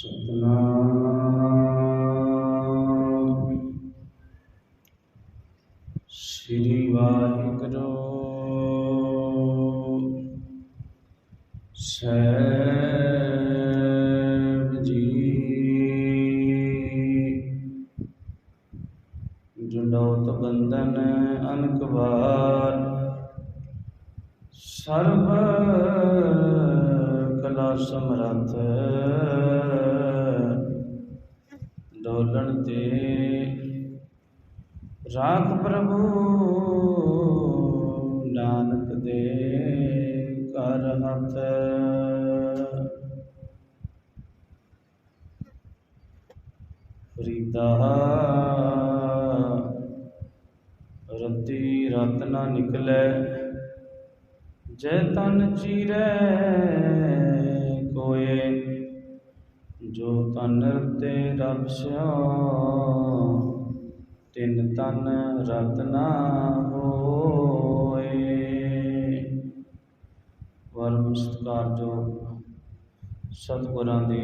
ਸਤਨਾਮ ਸ੍ਰੀ ਵਾਹਿਗੁਰੂ ਸਾਹਿਬ ਜੀ। ਜੁਡੋਤ ਬੰਧਨ ਅਨਕ ਵਾਰ, ਸਰਬ ਕਲਾ ਸਮਰੱਥ, ਡੋਲਣ ਤੇ ਰਾਖ ਪ੍ਰਭੂ ਨਾਨਕ ਦੇ ਕਰ ਹੱਥ। ਫਰੀਦਾ ਰੱਤੀ ਰਤ ਨਾ ਨਿਕਲੈ, ਜੈ ਤਨ ਚੀਰੈ ਕੋਏ, ਜੋ ਤਨ ਰਤੇ ਰਬ ਸਿਉ, ਤਿਨ ਤਨ ਰਤ ਨਾ ਹੋਏ। ਪਰਮ ਸਤਿਕਾਰਯੋਗ ਸਤਿਗੁਰਾਂ ਦੀ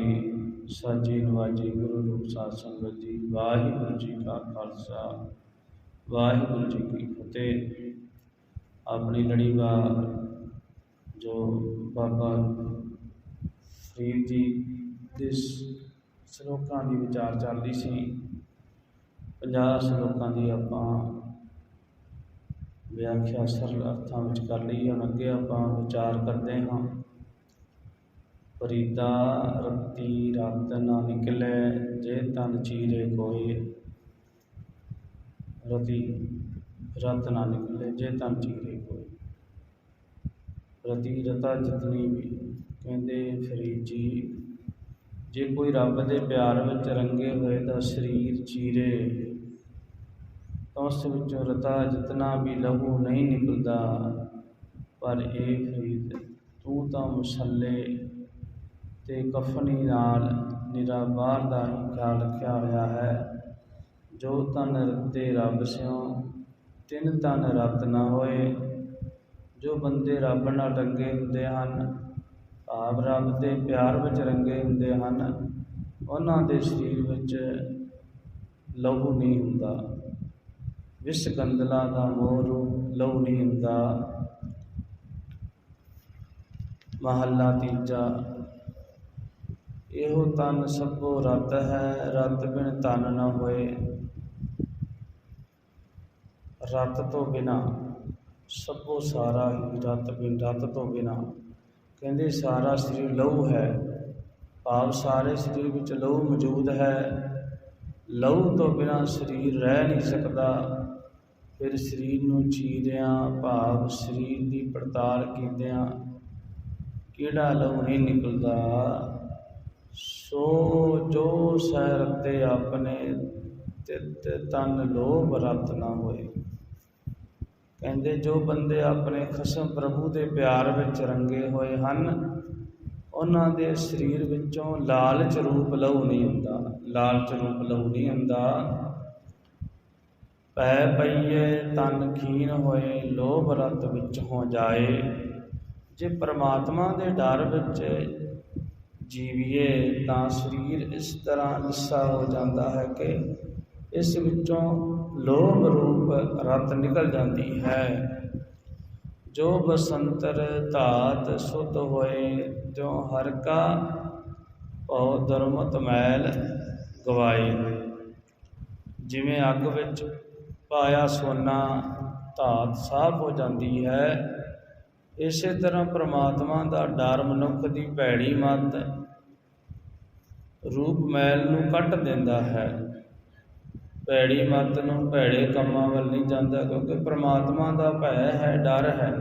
ਸਾਜੀ ਨਵਾਜੀ ਗੁਰੂ ਰੂਪ ਸਾਧ ਸੰਗਤ ਜੀ, ਵਾਹਿਗੁਰੂ ਜੀ ਕਾ ਖਾਲਸਾ, ਵਾਹਿਗੁਰੂ ਜੀ ਕੀ ਫਤਿਹ। ਆਪਣੀ ਲੜੀਵਾਰ ਜੋ ਬਾਬਾ ਫਰੀਦ ਜੀ ਦੇ ਸ਼ਲੋਕਾਂ ਦੀ ਵਿਚਾਰ ਚੱਲਦੀ ਸੀ, 50 ਸ਼ਲੋਕਾਂ ਦੀ ਆਪਾਂ ਵਿਆਖਿਆ ਸਰਲ ਅਰਥਾਂ ਵਿੱਚ ਕਰ ਲਈ। ਹੁਣ ਅੱਗੇ ਆਪਾਂ ਵਿਚਾਰ ਕਰਦੇ ਹਾਂ। ਫਰੀਦਾ ਰੱਤੀ ਰਤ ਨਾ ਨਿਕਲੈ, ਜੇ ਤਨ ਚੀਰੇ ਕੋਏ। ਰਤੀ ਰਤ ਨਾ ਨਿਕਲੇ, ਜੇ ਤਨ ਚੀਰੇ ਕੋਏ। ਰਤੀ ਰਤਾ ਜਿਤਨੀ ਵੀ, ਕਹਿੰਦੇ ਫਰੀਦ ਜੀ, ਜੇ ਕੋਈ ਰੱਬ ਦੇ ਪਿਆਰ ਵਿੱਚ ਰੰਗੇ ਹੋਏ ਦਾ ਸਰੀਰ ਚੀਰੇ, ਤਾਂ ਉਸ ਵਿੱਚੋਂ ਰਤਾ ਜਿਤਨਾ ਵੀ ਲਹੂ ਨਹੀਂ ਨਿਕਲਦਾ। ਪਰ ਇਹ ਫਰੀਦ, ਤੂੰ ਤਾਂ ਮਸੱਲੇ ਤੇ ਕਫਨੀ ਨਾਲ ਨਿਰਾ ਬਾਹਰ ਦਾ ਹੀ ਖਿਆਲ ਰੱਖਿਆ ਹੋਇਆ ਹੈ। ਜੋ ਤਨ ਰਤੇ ਰੱਬ ਸਿਉ, ਤਿਨ ਤਨ ਰਤ ਨਾ ਹੋਏ। ਜੋ ਬੰਦੇ ਰੱਬ ਨਾਲ ਰੰਗੇ ਹੁੰਦੇ ਹਨ, ਭਾਵ ਰੱਬ ਦੇ ਪਿਆਰ ਵਿੱਚ ਰੰਗੇ ਹੁੰਦੇ ਹਨ, ਉਹਨਾਂ ਦੇ ਸਰੀਰ ਵਿੱਚ ਲਹੂ ਨਹੀਂ ਹੁੰਦਾ। ਵਿਸ ਗੰਦਲਾ ਦਾ ਮੋਰੂ ਲਹੂ ਨਹੀਂ ਹੁੰਦਾ। ਮਹੱਲਾ ਤੀਜਾ। ਇਹੋ ਤਨ ਸਭੋ ਰਤ ਹੈ, ਰਤ ਬਿਨ ਤਨ ਨਾ ਹੋਏ। ਰਤ ਤੋਂ ਬਿਨਾ ਸਭੋ ਸਾਰਾ ਹੀ, ਰਤ ਤੋਂ ਬਿਨਾ, ਕਹਿੰਦੇ ਸਾਰਾ ਸਰੀਰ ਲਹੂ ਹੈ, ਭਾਵ ਸਾਰੇ ਸਰੀਰ ਵਿੱਚ ਲਹੂ ਮੌਜੂਦ ਹੈ। ਲਹੂ ਤੋਂ ਬਿਨਾ ਸਰੀਰ ਰਹਿ ਨਹੀਂ ਸਕਦਾ। ਫਿਰ ਸਰੀਰ ਨੂੰ ਚੀਰਿਆਂ, ਭਾਵ ਸਰੀਰ ਦੀ ਪੜਤਾਲ ਕੀਤਿਆਂ ਕਿਹੜਾ ਲਹੂ ਨਹੀਂ ਨਿਕਲਦਾ, ਸੋ ਜੋ ਸਹਿ ਰਤੇ ਆਪਣੇ, ਤਿਤ ਤਨ ਲੋਭ ਰਤ ਨਾ ਹੋਏ। ਕਹਿੰਦੇ ਜੋ ਬੰਦੇ ਆਪਣੇ ਖਸਮ ਪ੍ਰਭੂ ਦੇ ਪਿਆਰ ਵਿੱਚ ਰੰਗੇ ਹੋਏ ਹਨ, ਉਹਨਾਂ ਦੇ ਸਰੀਰ ਵਿੱਚੋਂ ਲਾਲਚ ਰੂਪ ਲਹੂ ਨਹੀਂ ਹੁੰਦਾ। ਲਾਲਚ ਰੂਪ ਲਹੂ ਨਹੀਂ ਹੁੰਦਾ। ਪੈ ਪਈਏ ਤਨ ਖੀਨ ਹੋਏ, ਲੋਭ ਰਤ ਵਿੱਚ ਹੋ ਜਾਏ। ਜੇ ਪਰਮਾਤਮਾ ਦੇ ਡਰ ਵਿੱਚ ਜੀਵੀਏ ਤਾਂ ਸਰੀਰ ਇਸ ਤਰ੍ਹਾਂ ਲਿੱਸਾ ਹੋ ਜਾਂਦਾ ਹੈ ਕਿ ਇਸ ਵਿੱਚੋਂ ਲੋਭ ਰੂਪ ਰਤ ਨਿਕਲ ਜਾਂਦੀ ਹੈ। ਜੋ ਬਸੰਤਰ ਧਾਤ ਸੁਧ ਹੋਏ, ਤਿਉ ਹਰ ਕਾ ਭਉ ਦੁਰਮਤ ਮੈਲ ਗਵਾਏ। ਜਿਵੇਂ ਅੱਗ ਵਿੱਚ ਪਾਇਆ ਸੋਨਾ ਧਾਤ ਸਾਫ਼ ਹੋ ਜਾਂਦੀ ਹੈ, ਇਸੇ ਤਰ੍ਹਾਂ ਪ੍ਰਮਾਤਮਾ ਦਾ ਡਰ ਮਨੁੱਖ ਦੀ ਭੈੜੀ ਮੱਤ ਰੂਪ ਮੈਲ ਨੂੰ ਕੱਢ ਦਿੰਦਾ ਹੈ। ਭੈੜੀ ਮੱਤ ਨੂੰ ਭੈੜੇ ਕੰਮਾਂ ਵੱਲ ਨਹੀਂ ਜਾਂਦਾ, ਕਿਉਂਕਿ ਪ੍ਰਮਾਤਮਾ ਦਾ ਭੈ ਹੈ, ਡਰ ਹੈ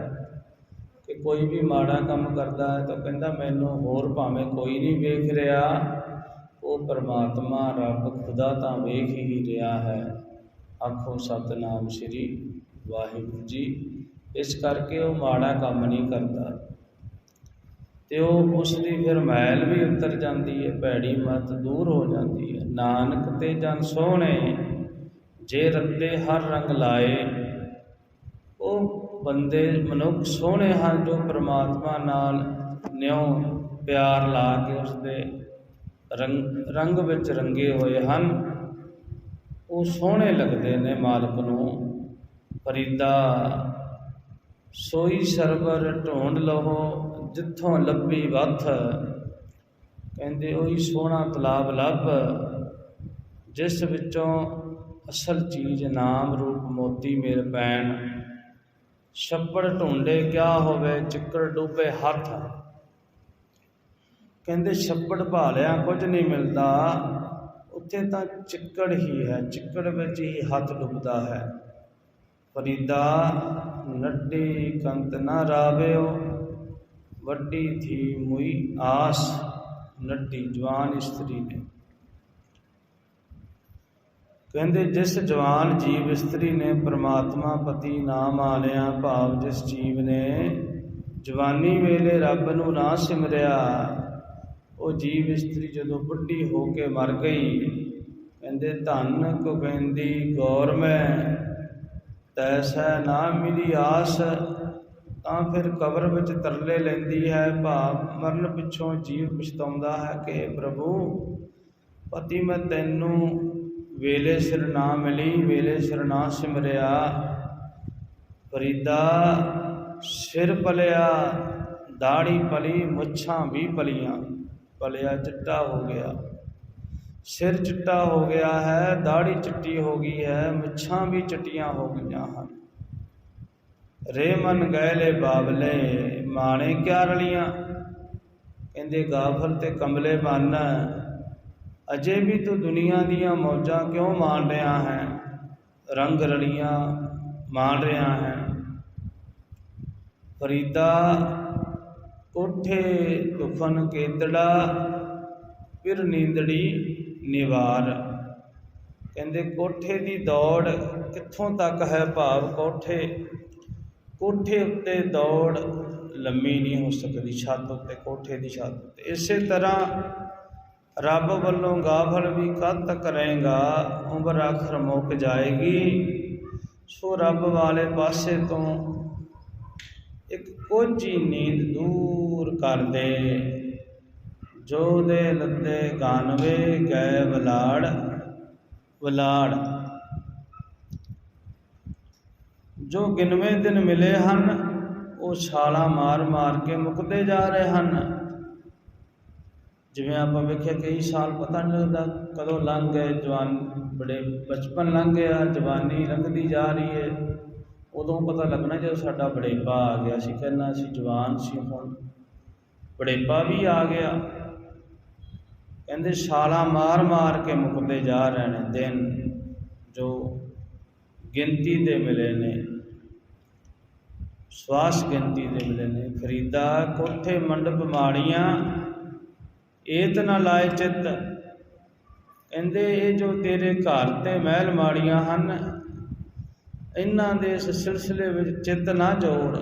ਕਿ ਕੋਈ ਵੀ ਮਾੜਾ ਕੰਮ ਕਰਦਾ ਹੈ ਤਾਂ ਕਹਿੰਦਾ ਮੈਨੂੰ ਹੋਰ ਭਾਵੇਂ ਕੋਈ ਨਹੀਂ ਵੇਖ ਰਿਹਾ, ਉਹ ਪ੍ਰਮਾਤਮਾ ਰੱਬ ਖੁਦਾ ਤਾਂ ਵੇਖ ਹੀ ਰਿਹਾ ਹੈ। ਆਖੋ ਸਤਿਨਾਮ ਸ੍ਰੀ ਵਾਹਿਗੁਰੂ ਜੀ। ਇਸ ਕਰਕੇ ਉਹ ਮਾੜਾ ਕੰਮ ਨਹੀਂ ਕਰਦਾ ਅਤੇ ਉਹ ਉਸ ਦੀ ਫਿਰ ਮੈਲ ਵੀ ਉਤਰ ਜਾਂਦੀ ਹੈ, ਭੈੜੀ ਮੱਤ ਦੂਰ ਹੋ ਜਾਂਦੀ ਹੈ। ਨਾਨਕ ਤੇ ਜਨ ਸੋਹਣੇ, ਜੇ ਰੱਤੇ ਹਰ ਰੰਗ ਲਾਏ। ਉਹ ਬੰਦੇ ਮਨੁੱਖ ਸੋਹਣੇ ਹਨ ਜੋ ਪ੍ਰਮਾਤਮਾ ਨਾਲ ਨਿਉ ਪਿਆਰ ਲਾ ਕੇ ਉਸਦੇ रंग विच रंगे हुए हैं, वो सोहणे लगते ने मालक नूं। फरीदा सोई सरवर ढूंढ लहो, जिथों लभी वथ। कहते उही सोहना तलाब लभ, जिस विचों असल चीज़ नाम रूप मोती मेल पैण। छप्पड़ ढूंढे क्या होवे, चिक्कड़ डूबे हथ। कहते छप्पड़ भालिया कुछ नहीं मिलता, उत्थे तां चिक्कड़ ही है, चिक्कड़ विच ही हथ डुबदा है। फरीदा नड्डी कंत न राविओ, वड्डी थी मुई आस। नड्डी जवान इस्त्री ने। कहते जिस जवान जीव इस्त्री ने परमात्मा पति ना मानिया, भाव जिस जीव ने जवानी वेले रब नूं ना सिमरिया, वो जीव इस्त्री जदों बुढ़ी हो के मर गई। कहते धन कुबेंदी गौर में, तैसै ना मिली आस। तां फिर कबर विच तरले लैंदी है, भाव मरण पिछों जीव पछताउंदा है कि प्रभु पति मैं तैनूं वेले सिर ना मिली, वेले सिर ना सिमरिया। फरीदा सिर पलिया, दाढ़ी पली, मुछां भी पलियां। पलिया चिट्टा हो गया, सिर चिट्टा हो गया है, दाढ़ी चिट्टी हो गई है, मुछां भी चिट्टियां हो गई हैं। रे मन गैले बावले, माणे क्या रलियां। कहते गाफल ते कमले मन, अजे भी तू दुनिया दियां मौजां क्यों मान रहा है, रंग रलियां मान रहा है। फरीदा कोठे तुफन केतड़ा, फिर नींदड़ी निवार। कहते कोठे की दौड़ कित्थों तक है, भाव कोठे उत्ते दौड़ लम्मी नहीं हो सकती, छत उत्ते कोठे की छत उत्ते। इस तरह रब वालों गाफल भी कद तक रहेगा, उम्र आखिर मुक जाएगी। सो रब वाले पासे तो एक कोझी नींद दूर कर दे, जो दे लद्दे गानवे गए वलाड़ वलाड़। जो गिनवें दिन मिले हैं, वो छाला मार मार के मुकते जा रहे हैं। जिवें आपां वेखिआ कई साल पता नहीं लगता कदों लंघ गए, जवान बड़े बचपन लंघ गया, जवानी लंघदी जा रही है। उदों पता लगना जब साडा बड़ेपा आ गया। असीं कहना असीं जवान सी, हुण बड़ेपा भी आ गया। कहते छाला मार मार के मुकते जा रहे हैं दिन, जो गिनती दे मिले ने, श्वास गिनती दे मिले ने। फरीदा कोठे मंडप माड़ियां, एत ना लाए चित। कहते ये जो तेरे घर ते महल माड़ियां हैं, इन्हां दे इस सिलसिले विच चित ना जोड़,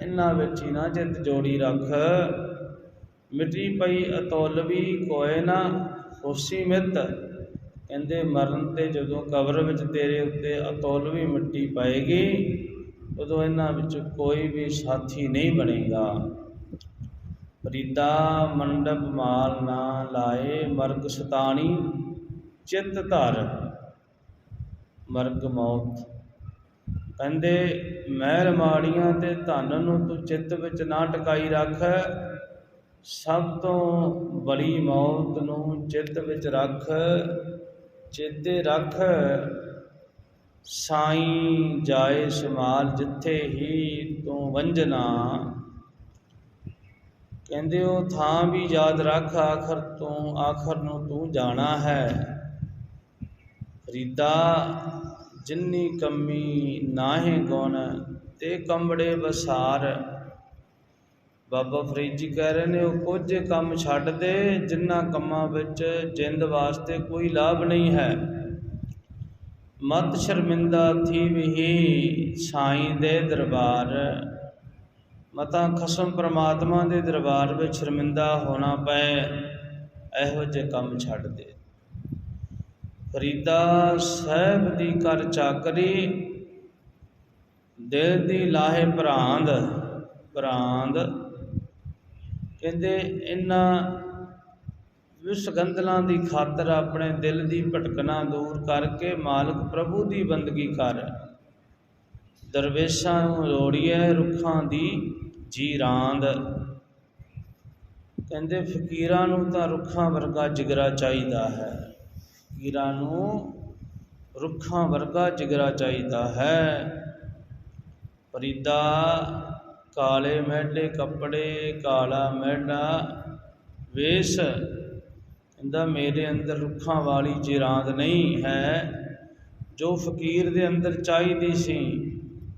इन्हां विच ही ना चित जोड़ी रख। मिटी पई अतौलवी कोय ना होसी मित। कहते मरण ते जदों कबर विच तेरे उत्ते अतौलवी मिट्टी पाएगी, उदों इन्हां विच कोई भी साथी नहीं बनेगा। फरीदा मंडप माल ना लाए, मर्ग सतानी चित धर। मर्ग मौत। कहते महल माड़ियां ते धन नूं तू चित्त विच ना टकाई रख, सब तो बड़ी मौत नूं चित्त विच रख। चेते रख साईं जाए समाल, जिथे ही तू वंजना। कहते वो थां भी याद रख, आखर नूं तू जाना है। फरीदा जिन्नी कमी नाहे गुण, ते कमड़े बसार। बाबा फरीद जी कह रहे ने, वो कुछ काम छड्ड दे जिन्हां कम्मां विच जिंद वास्ते कोई लाभ नहीं है। मत शर्मिंदा थी भी साईं दे दरबार। मतां खसम परमात्मा दे दरबार विच शर्मिंदा होना पए, इहो जे काम छड्ड दे। फरीदा सहब दी कर चाकरी, दिल दी लाहे भरांद। भरांद कहते इन्हां विस गंदलां दी खातर अपने दिल दी भटकना दूर करके मालिक प्रभु दी बंदगी कर। दरवेशां नूं लोड़ीए रुखां दी जीरांद। कहंदे फकीरां नूं तां रुखां वर्गा जिगरा चाहिदा है। फकीरां नूं रुखां वर्गा जिगरा चाहिदा है। फरीदा काले मैले कपड़े काला मैला वेश, कहंदा मेरे अंदर रुखां वाली जिरांद नहीं है जो फकीर दे अंदर चाहिदी सी।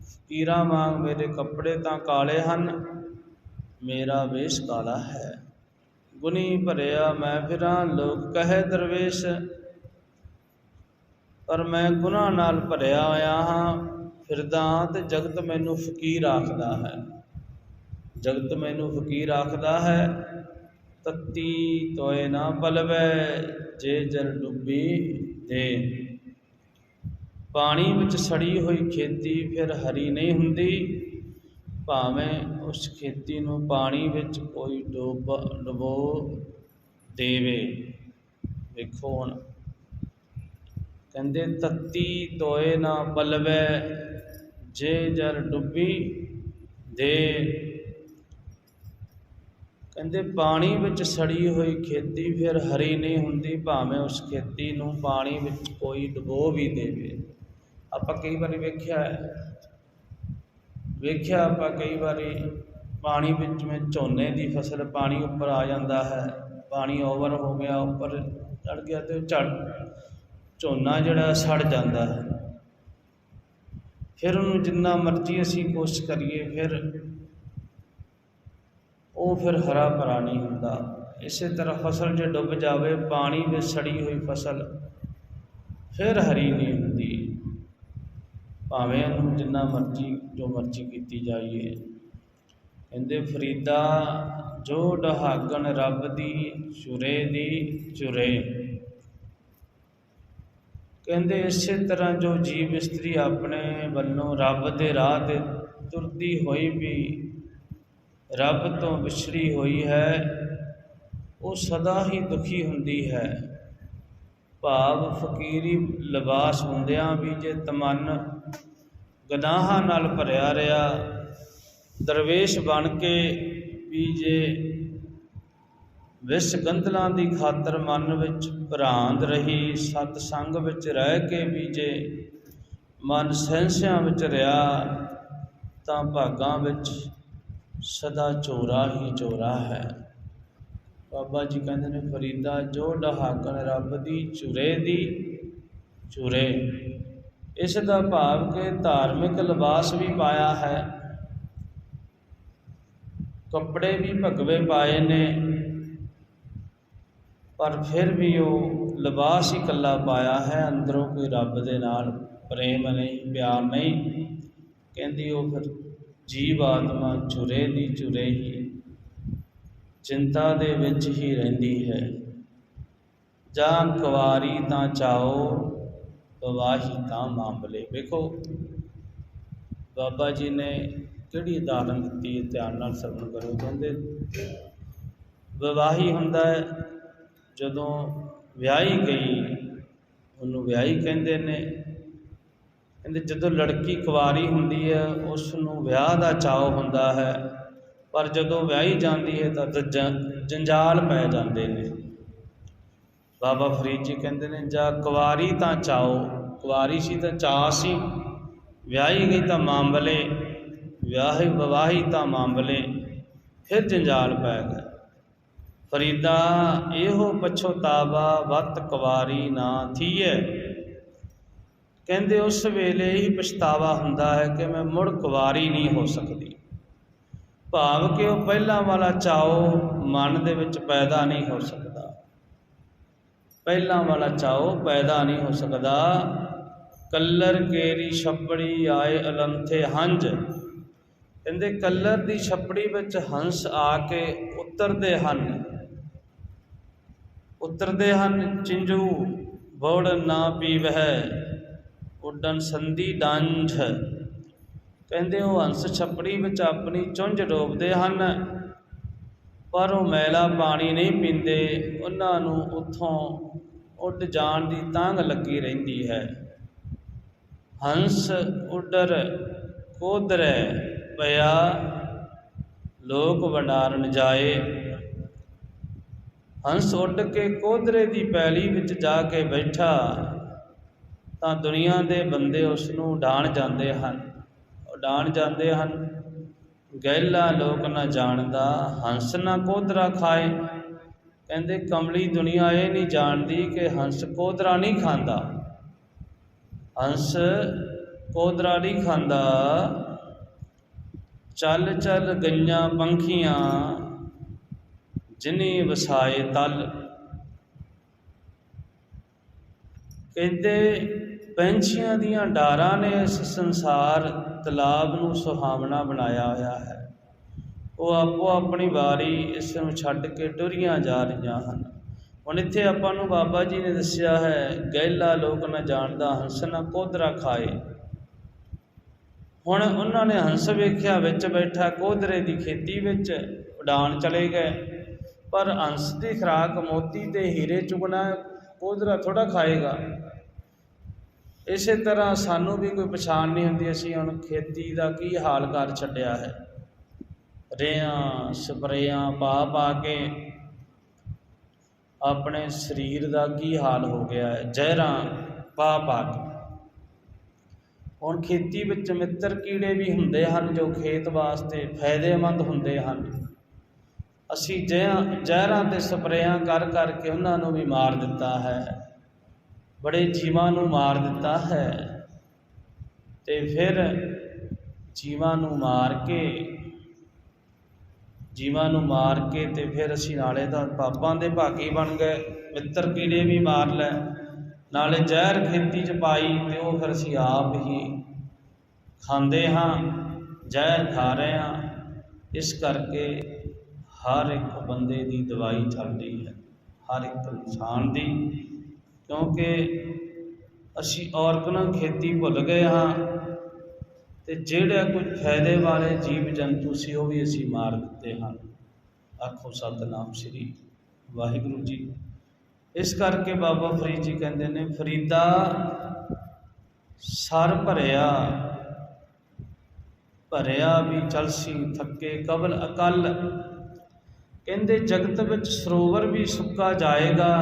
फकीरां वांग मेरे कपड़े तां काले हन, मेरा वेश काला है। गुनी भरिया मैं फिरां लोग कहे दरवेश, पर मैं गुनाह नाल भरिया होया हाँ फिरदा ते जगत मैनू फकीर आखदा है। जगत मैनू फकीर आखदा है। तत्ती तोए ना पलवै जे जल डुब्बी दे। पानी विच सड़ी हुई खेती फिर हरी नहीं हुंदी, भावें उस खेती नूं पानी विच कोई डुबो देवे। वेखो हुण कहंदे तत्ती तोए ना पलवै जे जल डुब्बी दे। कहंदे पानी विच सड़ी हुई खेती फिर हरी नहीं हुंदी, भावें उस खेती नूं पानी विच कोई डुबो भी देवे। आपां कई वारी वेख्या आपां कई वारी पानी विच में झोने की फसल पानी उपर आ जाता है, पानी ओवर हो गया उपर चढ़ गया तो झोना जिहड़ा सड़ जाता है। फिर उन्होंने जिन्ना मर्जी असी कोशिश करिए फिर हरा भरा नहीं होंदा। इस तरह फसल जो डुब जाए पानी में सड़ी हुई फसल फिर हरी नहीं होंदी, भावें उन्होंने जिन्ना मर्जी जो मर्जी की जाइए। कहंदे फरीदा जो डहागन रब दी चुरे दी चुरे। कहंदे इस तरह जो जीव इस्त्री अपने वल्लों रब दे राह ते तुरदी होई भी रब तो विछड़ी हुई है, वो सदा ही दुखी हुंदी है। भाव फकीरी लिबास हुंदियां भी जे तमन गनाहां नाल भरिया रहा, दरवेश बन के भी जे विस गंदलां दी खातर मन विच भरांद रही, सतसंग विच रह के भी जे मन सहसियां विच रहा, तां भागां विच सदा चोरा ही चोरा है। बाबा जी कहते हैं फरीदा जो डहाकन रब दी चुरे। इस दा भाव के धार्मिक लिबास भी पाया है, कपड़े भी भगवे पाए ने, पर फिर भी वो लिबास ही कला पाया है, अंदरों कोई रब दे नाल प्रेम नहीं प्यार नहीं। कहंदी वो फिर जीव आत्मा चुरे दी चुरे ही चिंता दे विच ही रहिंदी है। जा कुवारी तां चाओ विवाही तां मामले। देखो बाबा जी ने किहड़ी उदाहरण दी, ध्यान नाल सरवण करो। कहंदे विवाही हुंदा है जदों विआही गई, उन्होंने विआही कहंदे ने। कहंदे जदों लड़की कुवारी हुंदी है उसनूं विआह दा चाव हुंदा है, पर जदों विआही जाती है तो जंजाल पै जाते हैं। बाबा फरीद जी कहते हैं जा कुवारी तां चाओ, कुवारी सी तो चाह सी, विआही गई तो मामले, विवाही तां मामले, फिर जंजाल पै गए। फरीदा इहो पछोतावा वत कुवारी ना थीए। कहते उस वेले ही पछतावा हुंदा है कि मैं मुड़ कुवारी नहीं हो सकती। भाव कि वो पहला वाला चाओ मन दे विच पैदा नहीं हो सकता, पहला वाला चाओ पैदा नहीं हो सकता। कल्लर केरी छपड़ी आए अलंथे हंज। कहते कल्लर की छपड़ी विच हंस आके उतरते हैं चिंजू बोड़ ना पीवह उडन संधी डांझ। कहते वो हंस छपड़ी विच अपनी चुंझ डोबते हैं, पर वो मैला पानी नहीं पींदे, उन्हां नूं उत्थों ਉੱਡ जाण ਦੀ ਤਾਂਘ ਲੱਗੀ ਰਹਿੰਦੀ है। हंस उडर कोदरै पया, लोक वंडारन जाए। हंस ਉੱਡ के ਕੋਧਰੇ ਦੀ ਪੈਲੀ ਵਿੱਚ ਜਾ ਕੇ ਬੈਠਾ ਤਾਂ ਦੁਨੀਆ ਦੇ ਬੰਦੇ ਉਸ ਨੂੰ ਉਡਾਣ ਜਾਂਦੇ ਹਨ। ਗਹਿਲਾ ਲੋਕ ਨਾ ਜਾਣਦਾ, ਹੰਸ ਨਾ ਕੋਧਰਾ ਖਾਏ। ਕਹਿੰਦੇ ਕਮਲੀ ਦੁਨੀਆ ਇਹ ਨਹੀਂ ਜਾਣਦੀ ਕਿ ਹੰਸ ਕੋਧਰਾ ਨਹੀਂ ਖਾਂਦਾ। ਹੰਸ ਕੋਧਰਾ ਨਹੀਂ ਖਾਂਦਾ। ਚੱਲ ਚੱਲ ਗਈਆਂ ਪੰਖੀਆਂ, ਜਿਨੀ ਵਸਾਏ ਤਲ। ਕਹਿੰਦੇ ਪੰਛੀਆਂ ਦੀਆਂ ਡਾਰਾਂ ਨੇ ਇਸ ਸੰਸਾਰ ਤਲਾਬ ਨੂੰ ਸੁਹਾਵਣਾ ਬਣਾਇਆ ਹੋਇਆ ਹੈ। ਉਹ ਆਪੋ ਆਪਣੀ ਵਾਰੀ ਇਸ ਨੂੰ ਛੱਡ ਕੇ ਟੁਰੀਆਂ ਜਾ ਰਹੀਆਂ ਹਨ। ਹੁਣ ਇੱਥੇ ਆਪਾਂ ਨੂੰ ਬਾਬਾ ਜੀ ਨੇ ਦੱਸਿਆ ਹੈ, ਗਹਿਲਾ ਲੋਕ ਨਾ ਜਾਣਦਾ, ਹੰਸ ਨਾ ਕੋਧਰਾ ਖਾਏ। ਹੁਣ ਉਹਨਾਂ ਨੇ ਹੰਸ ਵੇਖਿਆ ਵਿੱਚ ਬੈਠਾ ਕੋਧਰੇ ਦੀ ਖੇਤੀ ਵਿੱਚ, ਉਡਾਣ ਚਲੇ ਗਏ। ਪਰ ਹੰਸ ਦੀ ਖੁਰਾਕ ਮੋਤੀ ਤੇ ਹੀਰੇ ਚੁਗਣਾ, ਕੋਧਰਾ ਥੋੜ੍ਹਾ ਖਾਏਗਾ। ਇਸੇ ਤਰ੍ਹਾਂ ਸਾਨੂੰ ਵੀ ਕੋਈ ਪਛਾਣ ਨਹੀਂ ਹੁੰਦੀ, ਅਸੀਂ ਹੁਣ ਖੇਤੀ ਦਾ ਕੀ ਹਾਲ ਕਰ ਛੱਡਿਆ ਹੈ। ਰੇਹਾਂ ਸਪਰੇਆਂ ਪਾ ਕੇ ਆਪਣੇ ਸਰੀਰ ਦਾ ਕੀ ਹਾਲ ਹੋ ਗਿਆ ਹੈ, ਜ਼ਹਿਰਾਂ ਪਾ ਕੇ। ਹੁਣ ਖੇਤੀ ਵਿੱਚ ਮਿੱਤਰ ਕੀੜੇ ਵੀ ਹੁੰਦੇ ਹਨ ਜੋ ਖੇਤ ਵਾਸਤੇ ਫਾਇਦੇਮੰਦ ਹੁੰਦੇ ਹਨ। ਅਸੀਂ ਜ਼ਹਿਰਾਂ ਤੇ ਸਪਰੇਆਂ ਕਰ ਕਰਕੇ ਉਹਨਾਂ ਨੂੰ ਵੀ ਮਾਰ ਦਿੱਤਾ ਹੈ, ਬੜੇ ਜੀਵਾਂ ਨੂੰ ਮਾਰ ਦਿੱਤਾ ਹੈ। ਤੇ ਫਿਰ ਜੀਵਾਂ ਨੂੰ ਮਾਰ ਕੇ ਤੇ ਫਿਰ ਅਸੀਂ ਨਾਲੇ ਤਾਂ ਪਾਪਾਂ ਦੇ ਭਾਗੀ ਬਣ ਗਏ। ਮਿੱਤਰ ਕੀੜੇ ਵੀ ਮਾਰ ਲੈ, ਨਾਲੇ ਜ਼ਹਿਰ ਖੇਤੀ 'ਚ ਪਾਈ, ਤੇ ਉਹ ਫਿਰ ਅਸੀਂ ਆਪ ਹੀ ਖਾਂਦੇ ਹਾਂ, ਜ਼ਹਿਰ ਖਾ ਰਹੇ ਹਾਂ। ਇਸ ਕਰਕੇ ਹਰ ਇੱਕ ਬੰਦੇ ਦੀ ਦਵਾਈ ਚੱਲਦੀ ਹੈ, ਹਰ ਇੱਕ ਇਨਸਾਨ ਦੀ, ਕਿਉਂਕਿ ਅਸੀਂ ਔਰਗਨ ਖੇਤੀ ਭੁੱਲ ਗਏ ਹਾਂ। ਤੇ ਜਿਹੜਾ ਕੁਝ ਫਾਇਦੇ ਵਾਲੇ ਜੀਵ ਜੰਤੂ ਸੀ ਉਹ ਵੀ ਅਸੀਂ ਮਾਰ ਦਿੱਤੇ ਹਨ। ਆਖੋ ਸਤਿਨਾਮ ਸ੍ਰੀ ਵਾਹਿਗੁਰੂ ਜੀ। ਇਸ ਕਰਕੇ ਬਾਬਾ ਫਰੀਦ ਜੀ ਕਹਿੰਦੇ ਨੇ, ਫਰੀਦਾ ਸਰ ਭਰਿਆ ਵੀ ਚਲਸੀ ਥੱਕੇ ਕਬਲ ਅਕਲ। ਕਹਿੰਦੇ ਜਗਤ ਵਿੱਚ ਸਰੋਵਰ ਵੀ ਸੁੱਕਾ ਜਾਏਗਾ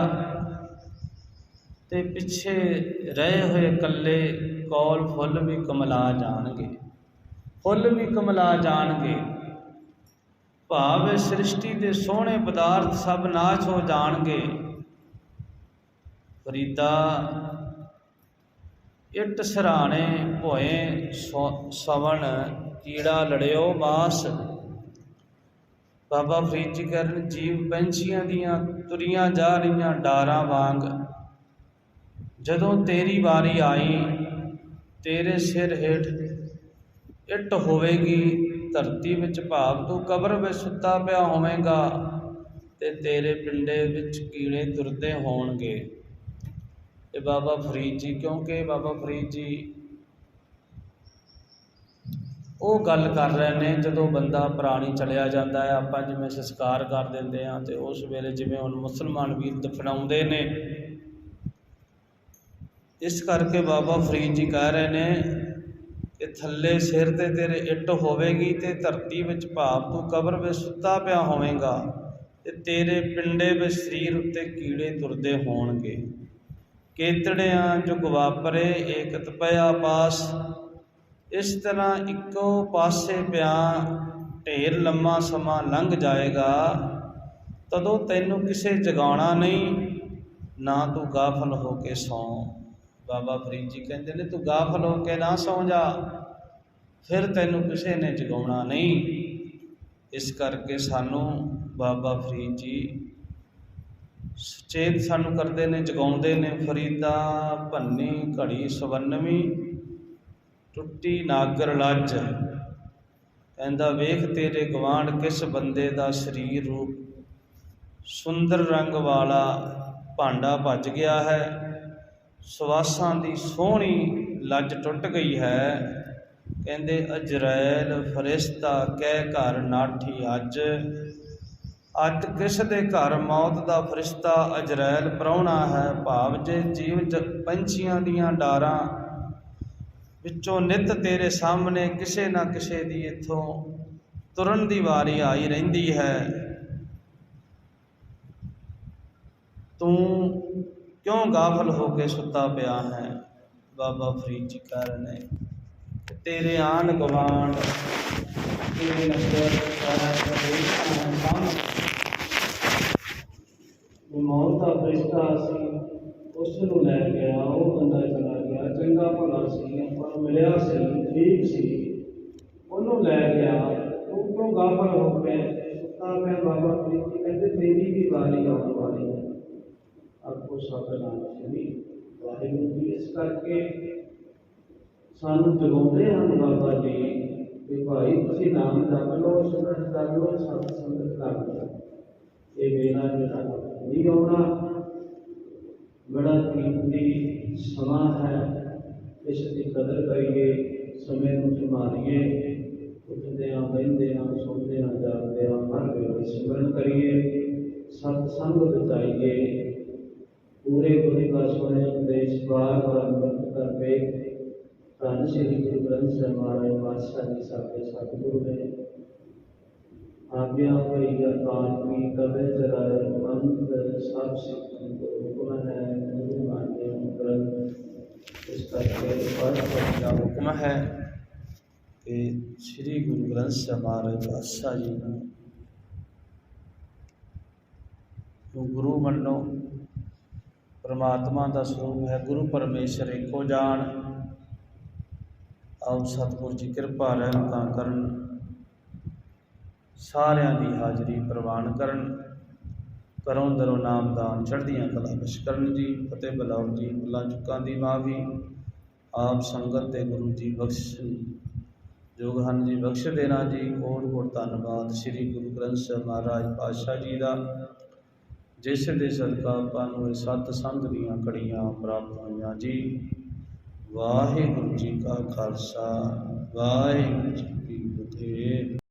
ਤੇ ਪਿੱਛੇ ਰਹੇ ਹੋਏ ਇਕੱਲੇ ਕੌਲ ਫੁੱਲ ਵੀ ਕਮਲਾ ਜਾਣਗੇ। ਭਾਵ ਸ੍ਰਿਸ਼ਟੀ ਦੇ ਸੋਹਣੇ ਪਦਾਰਥ ਸਭ ਨਾਸ਼ ਹੋ ਜਾਣਗੇ। ਫਰੀਦਾ ਇੱਟ ਸਰਾਣੇ ਭੋਏ ਸਵਣ, ਕੀੜਾ ਲੜਿਓ ਮਾਸ। ਬਾਬਾ ਫਰੀਦ ਜੀ ਕਹਿਣ, ਜੀਵ ਪੰਛੀਆਂ ਦੀਆਂ ਤੁਰੀਆਂ ਜਾ ਰਹੀਆਂ ਡਾਰਾਂ ਵਾਂਗ, ਜਦੋਂ ਤੇਰੀ ਵਾਰੀ ਆਈ ਤੇਰੇ ਸਿਰ ਹੇਠ ਇੱਟ ਹੋਵੇਗੀ ਧਰਤੀ ਵਿੱਚ, ਭਾਵ ਤੂੰ ਕਬਰ ਵਿੱਚ ਸੁੱਤਾ ਪਿਆ ਹੋਵੇਂਗਾ ਤੇ ਤੇਰੇ ਪਿੰਡੇ ਵਿੱਚ ਕੀੜੇ ਤੁਰਦੇ ਹੋਣਗੇ। ਇਹ ਬਾਬਾ ਫਰੀਦ ਜੀ, ਕਿਉਂਕਿ ਬਾਬਾ ਫਰੀਦ ਜੀ ਉਹ ਗੱਲ ਕਰ ਰਹੇ ਨੇ ਜਦੋਂ ਬੰਦਾ ਪ੍ਰਾਣੀ ਚਲਿਆ ਜਾਂਦਾ ਹੈ। ਆਪਾਂ ਜਿਵੇਂ ਸੰਸਕਾਰ ਕਰ ਦਿੰਦੇ ਹਾਂ ਤੇ ਉਸ ਵੇਲੇ ਜਿਵੇਂ ਹੁਣ ਮੁਸਲਮਾਨ ਵੀਰ ਦਫਨਾਉਂਦੇ ਨੇ, ਇਸ ਕਰਕੇ ਬਾਬਾ ਫਰੀਦ ਜੀ ਕਹਿ ਰਹੇ ਨੇ ਕਿ ਥੱਲੇ ਸਿਰ ਤੇ ਤੇਰੇ ਇੱਟ ਹੋਵੇਗੀ ਤੇ ਧਰਤੀ ਵਿੱਚ, ਭਾਵ ਤੂੰ ਕਬਰ ਵਿੱਚ ਸੁੱਤਾ ਪਿਆ ਹੋਵੇਂਗਾ ਤੇ ਤੇਰੇ ਪਿੰਡੇ ਵਿੱਚ ਸਰੀਰ ਉੱਤੇ ਕੀੜੇ ਤੁਰਦੇ ਹੋਣਗੇ। ਕੇਤੜਿਆਂ ਜੁਗ ਵਾਪਰੇ ਏਕਤ ਪਿਆ ਪਾਸ। ਇਸ ਤਰ੍ਹਾਂ ਇੱਕੋ ਪਾਸੇ ਪਿਆ ਢੇਰ ਲੰਮਾ ਸਮਾਂ ਲੰਘ ਜਾਏਗਾ, ਤਦੋਂ ਤੈਨੂੰ ਕਿਸੇ ਜਗਾਉਣਾ ਨਹੀਂ, ਨਾ ਤੂੰ ਗਾਫਲ ਹੋ ਕੇ ਸੌਂ। ਬਾਬਾ ਫਰੀਦ ਜੀ ਕਹਿੰਦੇ ਨੇ, ਤੂੰ ਗਾਫਲ ਹੋ ਕੇ ਨਾ ਸੌਂ ਜਾ, ਫਿਰ ਤੈਨੂੰ ਕਿਸੇ ਨੇ ਜਗਾਉਣਾ ਨਹੀਂ। ਇਸ ਕਰਕੇ ਸਾਨੂੰ ਬਾਬਾ ਫਰੀਦ ਜੀ ਸੁਚੇਤ ਸਾਨੂੰ ਕਰਦੇ ਨੇ, ਜਗਾਉਂਦੇ ਨੇ। ਫਰੀਦਾ ਭੰਨੀ ਘੜੀ ਸਵੰਨਵੀਂ, ਟੁੱਟੀ ਨਾਗਰ ਲੱਜ। ਕਹਿੰਦਾ ਵੇਖ ਤੇਰੇ ਗਵਾਂਢ ਕਿਸ ਬੰਦੇ ਦਾ ਸਰੀਰ ਰੂਪ ਸੁੰਦਰ ਰੰਗ ਵਾਲਾ ਭਾਂਡਾ ਭੱਜ ਗਿਆ ਹੈ, ਸਵਾਸਾਂ ਦੀ ਸੋਹਣੀ ਲੱਜ ਟੁੱਟ ਗਈ ਹੈ। ਕਹਿੰਦੇ ਅਜਰੈਲ ਫਰਿਸ਼ਤਾ ਕਹਿ ਘਰ ਨਾਠੀ ਅੱਜ, ਅੱਜ ਕਿਸ ਦੇ ਘਰ ਮੌਤ ਦਾ ਫਰਿਸ਼ਤਾ ਅਜਰੈਲ ਪ੍ਰਾਹੁਣਾ ਹੈ। ਭਾਵ ਜੇ ਜੀਵ ਪੰਛੀਆਂ ਦੀਆਂ ਡਾਰਾਂ ਵਿੱਚੋਂ ਨਿੱਤ ਤੇਰੇ ਸਾਹਮਣੇ ਕਿਸੇ ਨਾ ਕਿਸੇ ਦੀ ਇੱਥੋਂ ਤੁਰਨ ਦੀ ਵਾਰੀ ਆਈ ਰਹਿੰਦੀ ਹੈ, ਤੂੰ ਕਿਉਂ ਗਾਫਲ ਹੋ ਕੇ ਸੁੱਤਾ ਪਿਆ ਹੈ। ਬਾਬਾ ਫਰੀਦ ਜੀ ਕਹਿ ਰਹੇ ਨੇ ਤੇਰੇ ਆਂਢ ਗੁਆਂਢ ਤੇਰੇ ਨਜ਼ਰ ਮੌਤ ਦਾ ਫਰਿਸ਼ਤਾ ਸੀ, ਉਸ ਨੂੰ ਲੈ ਗਿਆ। ਉਹ ਬੰਦਾ ਚਲਾ ਗਿਆ, ਚੰਗਾ ਭਲਾ ਸੀ, ਪਰ ਮਿਲਿਆ ਸੀ, ਠੀਕ ਸੀ, ਉਹਨੂੰ ਲੈ ਗਿਆ। ਉਹ ਕਿਉਂ ਗਾਫਲ ਹੋ ਕੇ ਸੁੱਤਾ ਪਿਆ। ਬਾਬਾ ਫਰੀਦ ਜੀ ਕਹਿੰਦੇ ਤੇਰੀ ਵੀ ਵਾਰੀ ਆਉਣ ਵਾਲੀ ਹੈ। ਆਪਕੋ ਸਤਿਨਾਮ ਸ੍ਰੀ ਵਾਹਿਗੁਰੂ ਜੀ। ਇਸ ਕਰਕੇ ਸਾਨੂੰ ਜਗਾਉਂਦੇ ਹਨ ਬਾਬਾ ਜੀ ਕਿ ਭਾਈ ਤੁਸੀਂ ਨਾਮ ਜਪ ਲਓ, ਸਿਮਰਨ ਕਰ ਲਓ, ਸਤ ਸੰਗਤ ਕਰ ਲਓ। ਇਹ ਵੇਲਾ ਜਿਹੜਾ ਨਹੀਂ ਆਉਣਾ, ਬੜਾ ਕੀਮਤੀ ਸਮਾਂ ਹੈ। ਇਸ ਦੀ ਕਦਰ ਕਰੀਏ, ਸਮੇਂ ਨੂੰ ਸੰਭਾਲੀਏ, ਉੱਠਦਿਆਂ ਬਹਿੰਦਿਆਂ ਸੌਂਦਿਆਂ ਜਾਗਦਿਆਂ ਹਰ ਵੇਲੇ ਸਿਮਰਨ ਕਰੀਏ, ਸਤ ਸੰਗ ਬਚਾਈਏ। ਪੂਰੇ ਗੁਰੂ ਦਾ ਸੁਣੇ ਉਪਦੇਸ਼ ਬਾਰ ਬਾਰ ਅੰਮ੍ਰਿਤ ਕਰਕੇ ਧੰਨ ਸ੍ਰੀ ਗੁਰੂ ਗ੍ਰੰਥ ਸਾਹਿਬ ਮਹਾਰਾਜ ਪਾਤਸ਼ਾਹ ਜੀ ਸਾਡੇ ਸਤਿਗੁਰੂ ਨੇ ਆਗਿਆ ਹੋਈ ਅਕਾਲ ਕੀ ਕਵੇ ਚਰਾਏ ਮੰਤ ਸਭ ਸਿੱਖਨ ਕੋ ਹੁਕਮ ਹੈ ਗੁਰੂ ਮਾਨੇ ਗ੍ਰੰਥ। ਇਸ ਕਰਕੇ ਪਾਤਸ਼ਾਹ ਦਾ ਹੁਕਮ ਹੈ ਕਿ ਸ੍ਰੀ ਗੁਰੂ ਗ੍ਰੰਥ ਸਾਹਿਬ ਮਹਾਰਾਜ ਪਾਤਸ਼ਾਹ ਜੀ ਨੂੰ ਗੁਰੂ ਮੰਨੋ। ਪਰਮਾਤਮਾ ਦਾ ਸਰੂਪ ਹੈ, ਗੁਰੂ ਪਰਮੇਸ਼ਰ ਇੱਕੋ ਜਾਣ। ਆਓ ਸਤਿਗੁਰ ਜੀ ਕਿਰਪਾ ਰਹਿਮਤਾਂ ਕਰਨ, ਸਾਰਿਆਂ ਦੀ ਹਾਜ਼ਰੀ ਪ੍ਰਵਾਨ ਕਰਨ, ਘਰੋਂ ਦਰੋਂ ਨਾਮਦਾਨ ਚੜ੍ਹਦੀਆਂ ਕਲਾ ਬਖਸ਼ ਕਰਨ ਜੀ। ਫਤਿਹ ਬੁਲਾਓ ਜੀ। ਭੁੱਲਾਂ ਚੁੱਕਾਂ ਦੀ ਮਾਫੀ ਆਪ ਸੰਗਤ ਤੇ ਗੁਰੂ ਜੀ ਬਖਸ਼ ਯੋਗ ਹਨ ਜੀ, ਬਖਸ਼ ਦੇਣਾ ਜੀ। ਕੋਟ ਕੋਟ ਧੰਨਵਾਦ ਸ੍ਰੀ ਗੁਰੂ ਗ੍ਰੰਥ ਸਾਹਿਬ ਮਹਾਰਾਜ ਪਾਤਸ਼ਾਹ ਜੀ ਦਾ, ਜਿਸ ਦੇ ਸਦਕਾ ਆਪਾਂ ਨੂੰ ਇਹ ਸਤ ਸੰਗ ਦੀਆਂ ਕੜੀਆਂ ਪ੍ਰਾਪਤ ਹੋਈਆਂ ਜੀ। ਵਾਹਿਗੁਰੂ ਜੀ ਕਾ ਖਾਲਸਾ, ਵਾਹਿਗੁਰੂ ਜੀ ਕੀ ਫਤਿਹ।